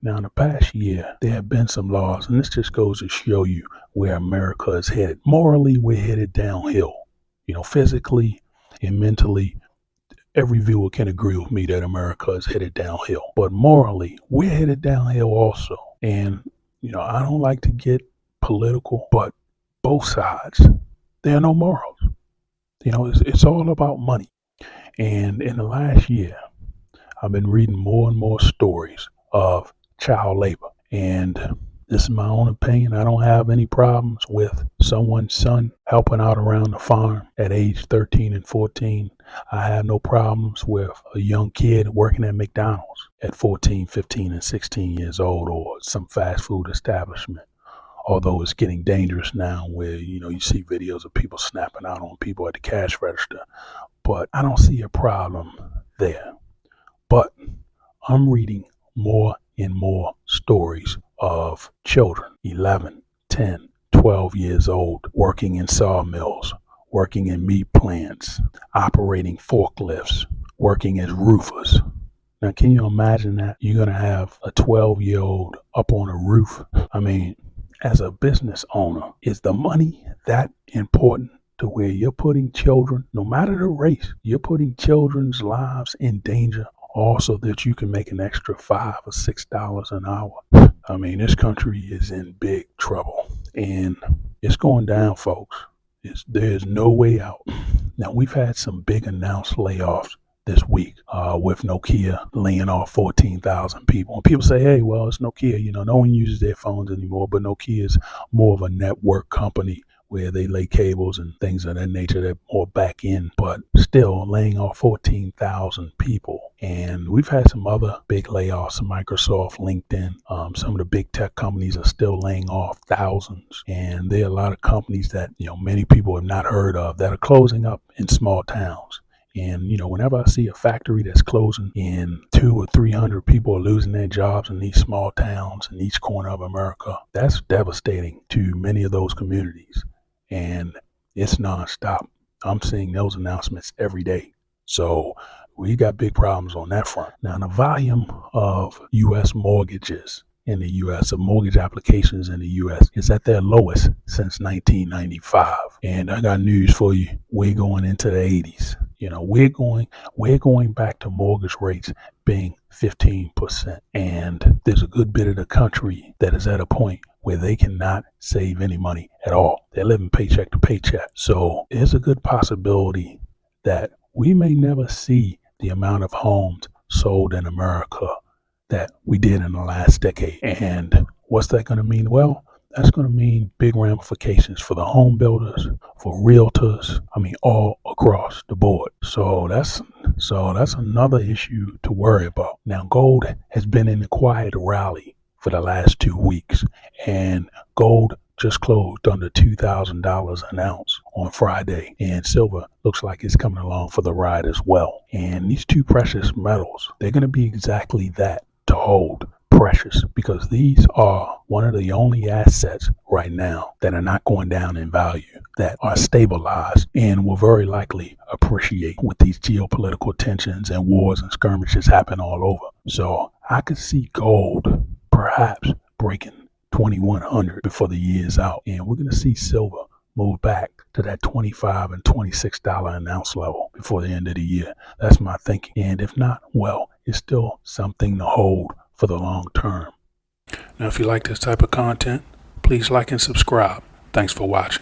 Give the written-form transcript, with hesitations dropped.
Now, in the past year, there have been some laws, and this just goes to show you where America is headed. Morally, we're headed downhill. Physically and mentally, every viewer can agree with me that America is headed downhill. But morally, we're headed downhill also. And, I don't like to get political, but both sides, there are no morals. It's all about money. And in the last year, I've been reading more and more stories of child labor. And this is my own opinion. I don't have any problems with someone's son helping out around the farm at age 13 and 14. I have no problems with a young kid working at McDonald's at 14, 15, and 16 years old, or some fast food establishment. Although it's getting dangerous now where, you see videos of people snapping out on people at the cash register. But I don't see a problem there. But I'm reading more and more stories of children, 11, 10, 12 years old, working in sawmills, working in meat plants, operating forklifts, working as roofers. Now, can you imagine that? You're going to have a 12-year-old up on a roof? I mean, as a business owner, is the money that important to where you're putting children, no matter the race, you're putting children's lives in danger also that you can make an extra $5 or $6 an hour? I mean, this country is in big trouble and it's going down, folks. There's no way out. Now, we've had some big announced layoffs this week with Nokia laying off 14,000 people. And people say, hey, well, it's Nokia. No one uses their phones anymore, but Nokia is more of a network company where they lay cables and things of that nature. They're more back end, but still laying off 14,000 people. And we've had some other big layoffs, Microsoft, LinkedIn. Some of the big tech companies are still laying off thousands. And there are a lot of companies that, many people have not heard of that are closing up in small towns. And, whenever I see a factory that's closing and 200 or 300 people are losing their jobs in these small towns in each corner of America, that's devastating to many of those communities. And it's nonstop. I'm seeing those announcements every day. So we got big problems on that front. Now, the volume of U.S. mortgages in the U.S., of mortgage applications in the U.S., is at their lowest since 1995. And I got news for you. We're going into the 80s. We're going back to mortgage rates being 15%. And there's a good bit of the country that is at a point where they cannot save any money at all. They're living paycheck to paycheck. So there's a good possibility that we may never see the amount of homes sold in America that we did in the last decade. And what's that going to mean? Well, that's going to mean big ramifications for the home builders, for realtors, all across the board. So that's another issue to worry about. Now, gold has been in a quiet rally for the last 2 weeks, and gold just closed under $2,000 an ounce on Friday, and silver looks like it's coming along for the ride as well. And these two precious metals, they're going to be exactly that, to hold precious, because these are one of the only assets right now that are not going down in value, that are stabilized and will very likely appreciate with these geopolitical tensions and wars and skirmishes happen all over. So I could see gold perhaps breaking 2,100 before the year's out, and we're going to see silver move back to that $25 and $26 an ounce level before the end of the year. That's my thinking. And if not, well, it's still something to hold for the long term. Now, if you like this type of content, please like and subscribe. Thanks for watching.